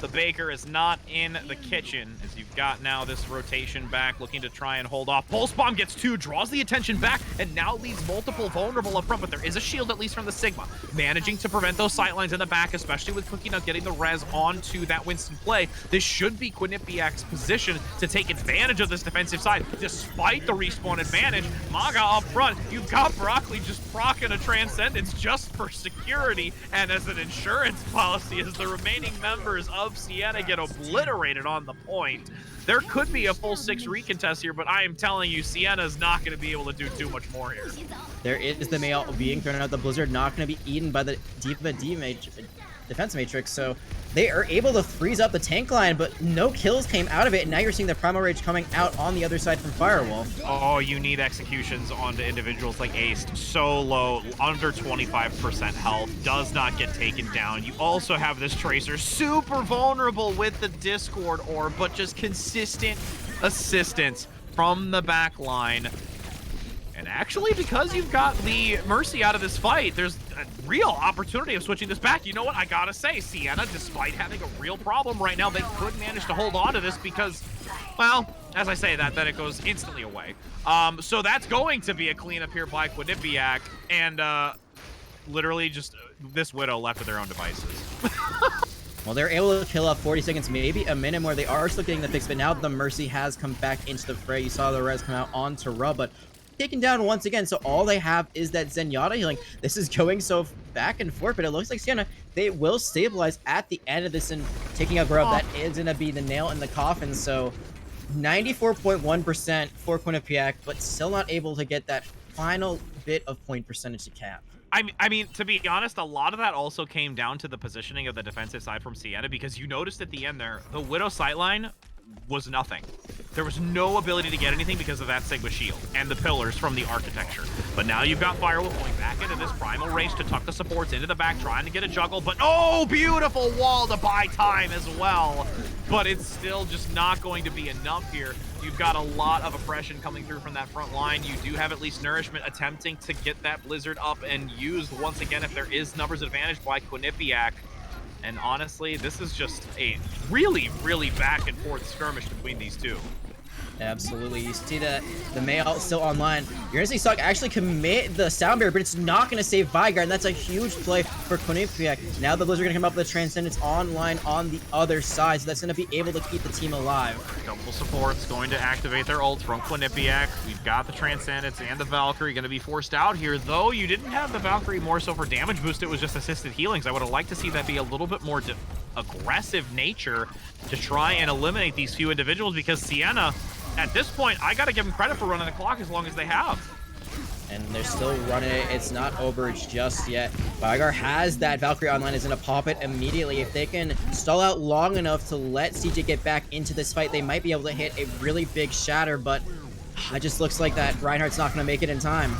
The baker is not in the kitchen, as you've got now this rotation back, looking to try and hold off. Pulse Bomb gets 2, draws the attention back, and now leaves multiple vulnerable up front, but there is a shield, at least from the Sigma, managing to prevent those sightlines in the back, especially with Cookie Nut getting the res onto that Winston play. This should be Quinnipiac's position to take advantage of this defensive side, despite the respawn advantage. Maga up front, you've got Broccoli just proccing a Transcendence just for security, and as an insurance policy, as the remaining members of Siena get obliterated on the point. There could be a full 6 recontest here, but I am telling you, Siena's not going to be able to do too much more here. There is the Mail being thrown out. The Blizzard not going to be eaten by the D.Va defense matrix, so they are able to freeze up the tank line, but no kills came out of it, and now you're seeing the Primal Rage coming out on the other side from Firewolf. Oh, you need executions onto individuals like Ace. So low, under 25% health, does not get taken down. You also have this Tracer, super vulnerable with the Discord orb, but just consistent assistance from the back line. And actually, because you've got the Mercy out of this fight, there's a real opportunity of switching this back. You know what? I gotta say, Siena, despite having a real problem right now, they could manage to hold on to this because, well, as I say that, then it goes instantly away. So that's going to be a cleanup here by Quinnipiac, and literally just this Widow left with their own devices. Well, they're able to kill off 40 seconds, maybe a minute more. They are still getting the fix, but now the Mercy has come back into the fray. You saw the res come out onto Rub, but taken down once again, so all they have is that Zenyatta healing. This is going so back and forth, but it looks like Siena, they will stabilize at the end of this, and taking out Grub, that is going to be the nail in the coffin. So 94.1% for Quinnipiac, but still not able to get that final bit of point percentage to cap. I mean, to be honest, a lot of that also came down to the positioning of the defensive side from Siena, because you noticed at the end there, the Widow sightline was nothing. There was no ability to get anything because of that Sigma shield and the pillars from the architecture. But now you've got Firewolf going back into this primal race to tuck the supports into the back, trying to get a juggle, but oh, beautiful wall to buy time as well. But it's still just not going to be enough here. You've got a lot of oppression coming through from that front line. You do have at least Nourishment attempting to get that Blizzard up and used once again if there is numbers advantage by Quinnipiac. And honestly, this is just a really, really back and forth skirmish between these two. Absolutely. You see that the Mail still online. You're going to see Suck actually commit the Sound Barrier, but it's not going to save Vigard, and that's a huge play for Quinnipiac. Now the Blizzard are going to come up with the Transcendence online on the other side, so that's going to be able to keep the team alive. Double support's going to activate their ults from Quinnipiac. We've got the Transcendence and the Valkyrie going to be forced out here, though you didn't have the Valkyrie more so for damage boost, it was just assisted healings. I would have liked to see that be a little bit more aggressive nature to try and eliminate these few individuals, because Siena, at this point, I gotta give them credit for running the clock as long as they have. And they're still running it. It's not overage just yet. Vigard has that Valkyrie online, is going to pop it immediately. If they can stall out long enough to let CJ get back into this fight, they might be able to hit a really big shatter, but it just looks like that Reinhardt's not going to make it in time.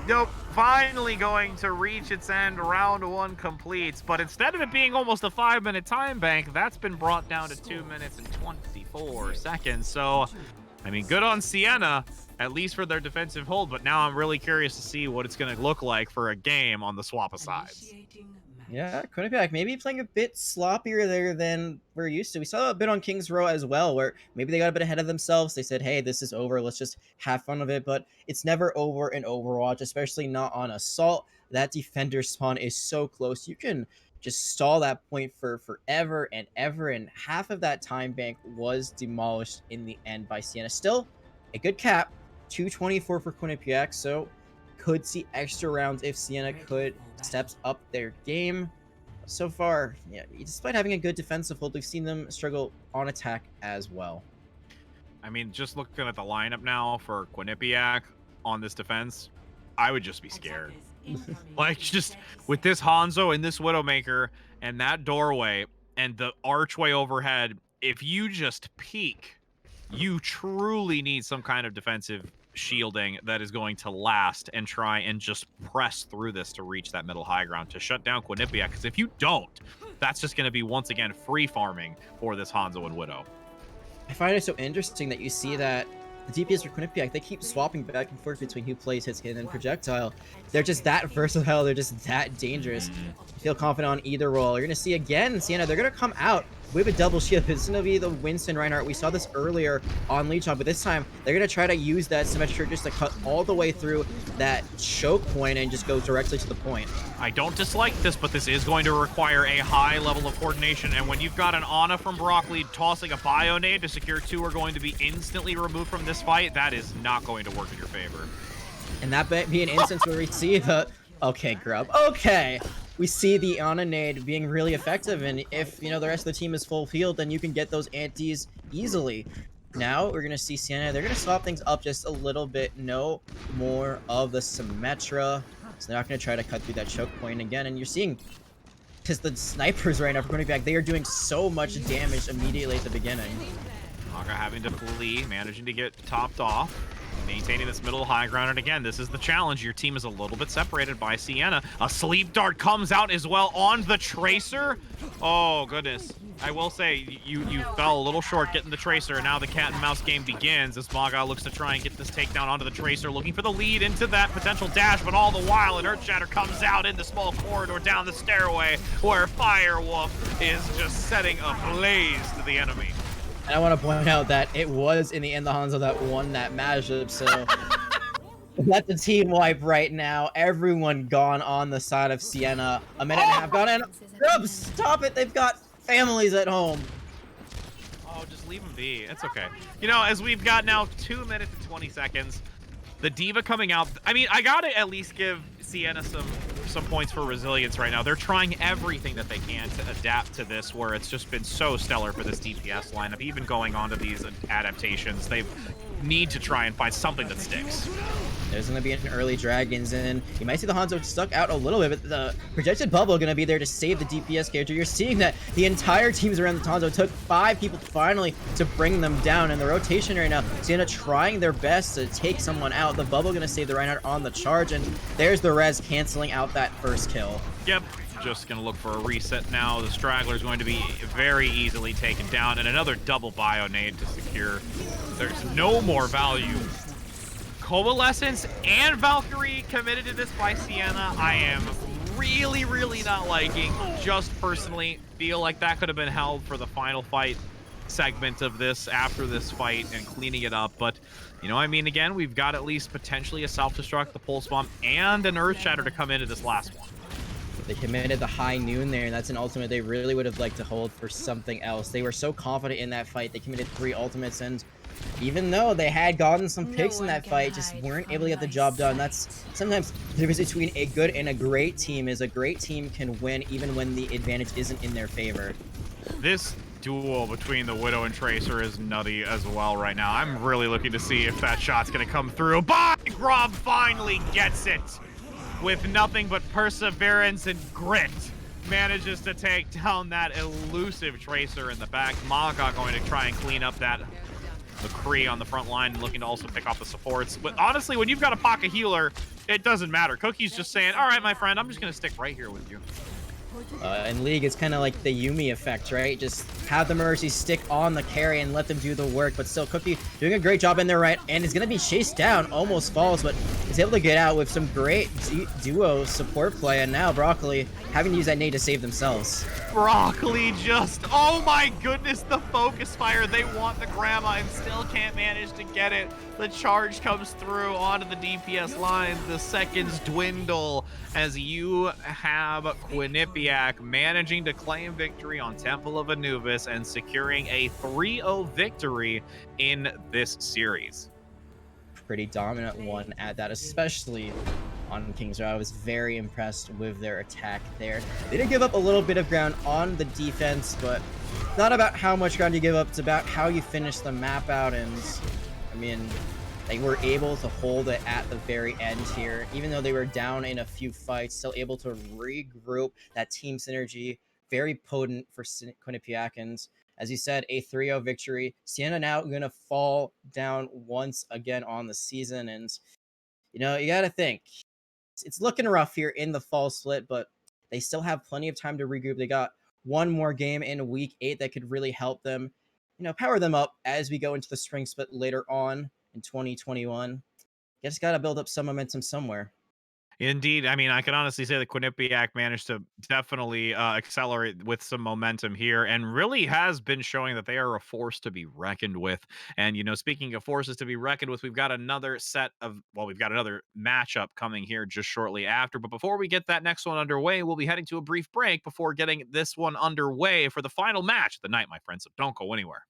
Nope, finally going to reach its end. Round 1 completes, but instead of it being almost a 5-minute time bank, that's been brought down to 2 minutes and 24 seconds. So, I mean, good on Siena, at least for their defensive hold, but now I'm really curious to see what it's going to look like for a game on the swap of sides. Yeah, Quinnipiac maybe playing a bit sloppier there than we're used to. We saw a bit on King's Row as well, where maybe they got a bit ahead of themselves. They said, hey, this is over. Let's just have fun of it. But it's never over in Overwatch, especially not on Assault. That defender spawn is so close. You can just stall that point for forever and ever. And half of that time bank was demolished in the end by Siena. Still a good cap, 224 for Quinnipiac. So could see extra rounds if Siena could steps up their game. So far, yeah, despite having a good defensive hold, we've seen them struggle on attack as well. I mean, just looking at the lineup now for Quinnipiac on this defense, I would just be scared. Like, just with this Hanzo and this Widowmaker and that doorway and the archway overhead, if you just peek, you truly need some kind of defensive shielding that is going to last and try and just press through this to reach that middle high ground to shut down Quinnipiac, because if you don't, that's just going to be once again free farming for this Hanzo and Widow. I find it so interesting that you see that the DPS for Quinnipiac, they keep swapping back and forth between who plays hit skin and projectile. They're just that versatile. They're just that dangerous. I feel confident on either role. You're going to see again, Siena, they're going to come out with a double shield. It's going to be the Winston Reinhardt. We saw this earlier on Leech On, but this time they're going to try to use that symmetry just to cut all the way through that choke point and just go directly to the point. I don't dislike this, but this is going to require a high level of coordination, and when you've got an Ana from Broccoli tossing a bio nade to secure two are going to be instantly removed from this fight, that is not going to work in your favor. And that might be an instance where we see the... Okay, Grub. Okay! We see the Ana nade being really effective, and if, you know, the rest of the team is full field, then you can get those antis easily. Now, we're going to see Siena. They're going to swap things up just a little bit. No more of the Symmetra. So they're not going to try to cut through that choke point again. And you're seeing, because the snipers right now for Quinnipiac, they are doing so much damage immediately at the beginning. Maka having to flee, managing to get topped off, maintaining this middle high ground. And again, this is the challenge. Your team is a little bit separated by Siena. A sleep dart comes out as well on the Tracer. Oh, goodness. I will say, you fell a little short getting the Tracer, and now the cat and mouse game begins as Maga looks to try and get this takedown onto the Tracer, looking for the lead into that potential dash, but all the while an Earthshatter comes out in the small corridor down the stairway where Firewolf is just setting a blaze to the enemy. And I want to point out that it was in the end the Hanzo that won that matchup, so that's the team wipe right now. Everyone gone on the side of Siena. A minute and a half gone in. Grub, stop it! They've got families at home. Oh, just leave them be. It's okay. You know, as we've got now 2 minutes and 20 seconds, the D.Va coming out. I mean, I gotta at least give Siena some points for resilience right now. They're trying everything that they can to adapt to this, where it's just been so stellar for this DPS lineup. Even going on to these adaptations, they need to try and find something that sticks. There's going to be an early Dragons, and you might see the Hanzo stuck out a little bit, but the projected bubble going to be there to save the DPS character. You're seeing that the entire teams around the Hanzo took 5 people finally to bring them down, and the rotation right now, Siena trying their best to take someone out. The bubble going to save the Reinhardt on the charge, and there's the res canceling out that first kill. Yep. Just going to look for a reset now. The Straggler is going to be very easily taken down, and another double bio nade to secure. There's no more value. Coalescence and Valkyrie committed to this by Siena. I am really, really not liking. Just personally feel like that could have been held for the final fight segment of this after this fight and cleaning it up. But, you know, I mean, again, we've got at least potentially a self-destruct, the Pulse Bomb, and an Earthshatter to come into this last one. They committed the high noon there, and that's an ultimate they really would have liked to hold for something else. They were so confident in that fight. They committed 3 ultimates, and even though they had gotten some picks in that fight, just weren't able to get the job done. That's sometimes the difference between a good and a great team, is a great team can win even when the advantage isn't in their favor. This duel between the Widow and Tracer is nutty as well right now. I'm really looking to see if that shot's going to come through. But Grub finally gets it. With nothing but perseverance and grit, manages to take down that elusive Tracer in the back. Maga going to try and clean up that McCree on the front line, looking to also pick off the supports. But honestly, when you've got a pocket healer, it doesn't matter. Cookie's just saying, all right, my friend, I'm just going to stick right here with you. In League, it's kind of like the Yumi effect, right? Just have the Mercy stick on the carry and let them do the work. But still, Cookie doing a great job in there, right? And is going to be chased down, almost falls, but is able to get out with some great duo support play. And now Broccoli having to use that nade to save themselves. Broccoli just, oh my goodness, the focus fire. They want the grandma and still can't manage to get it. The charge comes through onto the DPS line. The seconds dwindle as you have Quinnipiac managing to claim victory on Temple of Anubis and securing a 3-0 victory in this series. Pretty dominant one at that, especially on Kings Row. I was very impressed with their attack there. They did give up a little bit of ground on the defense, but not about how much ground you give up. It's about how you finish the map out, and I mean, they were able to hold it at the very end here, even though they were down in a few fights, still able to regroup. That team synergy, very potent for Quinnipiacans. As you said, a 3-0 victory. Siena now going to fall down once again on the season, and you know, you got to think, it's looking rough here in the fall split, but they still have plenty of time to regroup. They got one more game in week 8 that could really help them. power them up as we go into the spring split later on in 2021. Just got to build up some momentum somewhere. Indeed. I mean, I can honestly say that Quinnipiac managed to definitely accelerate with some momentum here and really has been showing that they are a force to be reckoned with. And, speaking of forces to be reckoned with, we've got another we've got another matchup coming here just shortly after. But before we get that next one underway, we'll be heading to a brief break before getting this one underway for the final match of the night, my friends. So don't go anywhere.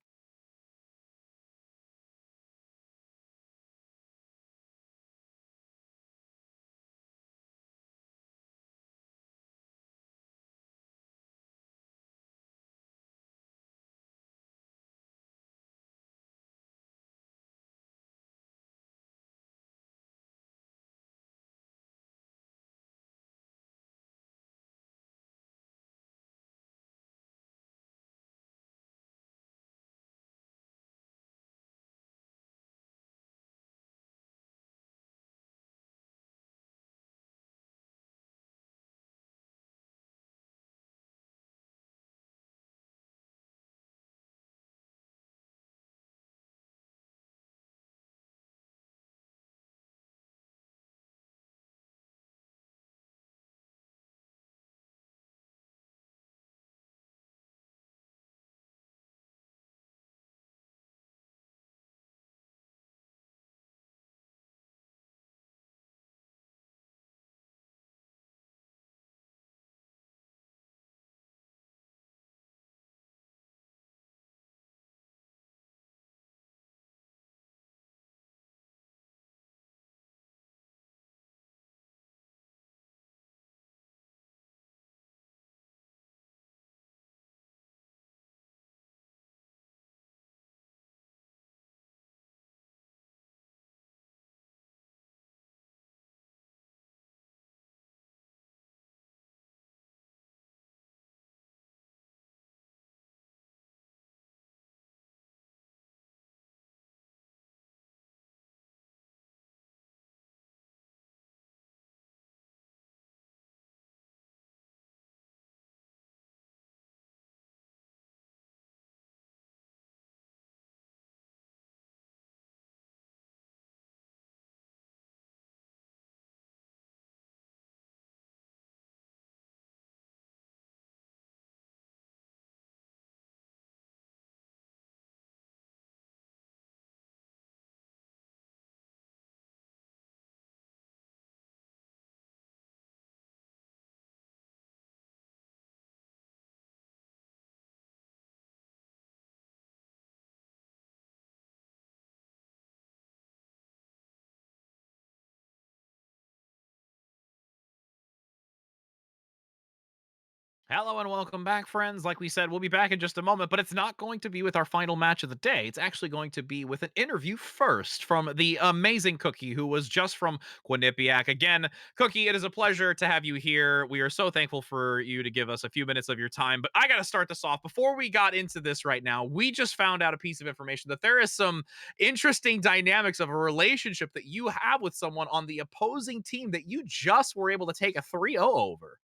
Hello and welcome back, friends. Like we said, we'll be back in just a moment, but it's not going to be with our final match of the day. It's actually going to be with an interview first from the amazing Cookie, who was just from Quinnipiac. Again, Cookie, it is a pleasure to have you here. We are so thankful for you to give us a few minutes of your time. But I got to start this off. Before we got into this right now, we just found out a piece of information that there is some interesting dynamics of a relationship that you have with someone on the opposing team that you just were able to take a 3-0 over.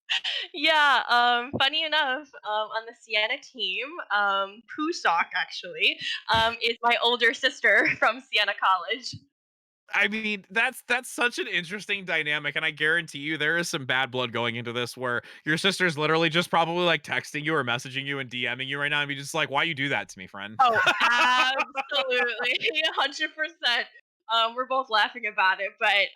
Yeah, funny enough, on the Siena team, Pusock actually, is my older sister from Siena College. I mean, that's such an interesting dynamic, and I guarantee you there is some bad blood going into this where your sister's literally just probably like texting you or messaging you and DMing you right now and be just like, why you do that to me, friend? Oh, absolutely, 100%. We're both laughing about it, but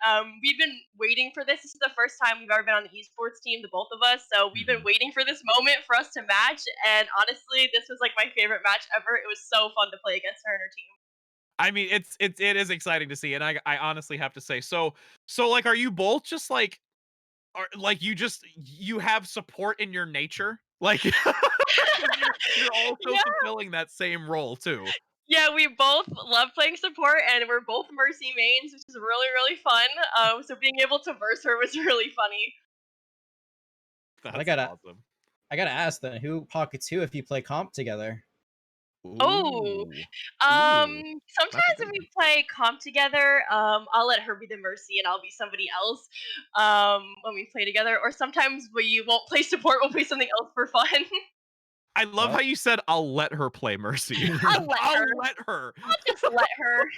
we've been waiting for this. This is the first time we've ever been on the esports team, the both of us. So we've been Mhm. waiting for this moment for us to match, and honestly, this was like my favorite match ever. It was so fun to play against her and her team. I mean, it is exciting to see, and I honestly have to say, so like, are you both just like, are like you have support in your nature, like, because you're also Yeah, fulfilling that same role too. yeah, we both love playing support, and we're both Mercy mains, which is really, really fun. So being able to verse her was really funny. But I That's gotta, awesome. I gotta ask then, who pockets who if you play comp together? Oh, Ooh, ooh, that's a sometimes good if one. we play comp together, I'll let her be the Mercy and I'll be somebody else. When we play together, or sometimes we won't play support, we'll play something else for fun. I love how Well, you said, "I'll let her play Mercy." I'll let I'll her. let her. I'll just let her.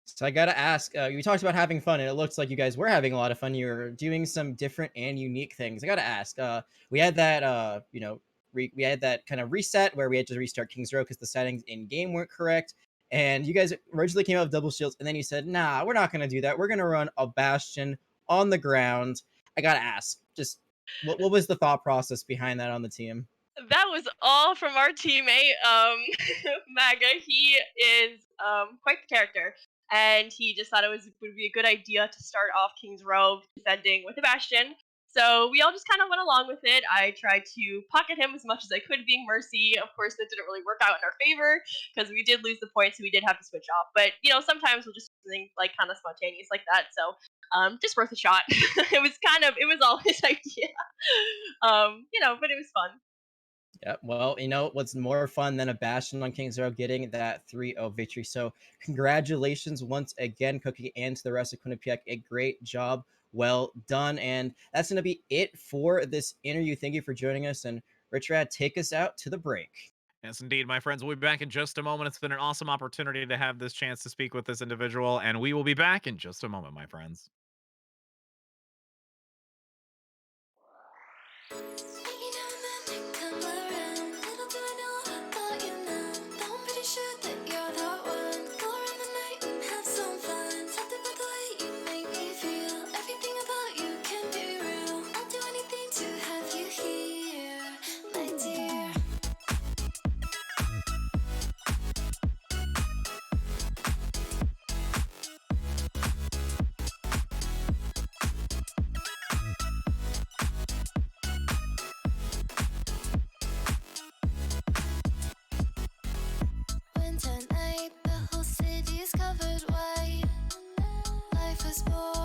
so I gotta ask. We talked about having fun, and it looks like you guys were having a lot of fun. You're doing some different and unique things. I gotta ask. We had that, we had that kind of reset where we had to restart Kings Row because the settings in game weren't correct. And you guys originally came out with double shields, and then you said, "Nah, we're not gonna do that. We're gonna run a Bastion on the ground." I gotta ask, just what was the thought process behind that on the team? That was all from our teammate, Maga. He is quite the character, and he just thought would be a good idea to start off King's Row defending with a Bastion. So we all just kind of went along with it. I tried to pocket him as much as I could, being Mercy. Of course, that didn't really work out in our favor because we did lose the points, so we did have to switch off. But sometimes we'll just do something like kind of spontaneous like that. So just worth a shot. It was all his idea. But it was fun. Yeah, well, what's more fun than a Bastion on Kings Row getting that 3-0 victory. So, congratulations once again, Cookie, and to the rest of Quinnipiac. A great job. Well done. And that's going to be it for this interview. Thank you for joining us. And Richard, take us out to the break. Yes, indeed, my friends. We'll be back in just a moment. It's been an awesome opportunity to have this chance to speak with this individual, and we will be back in just a moment, my friends. Winter night, the whole city's covered white. Life is boring.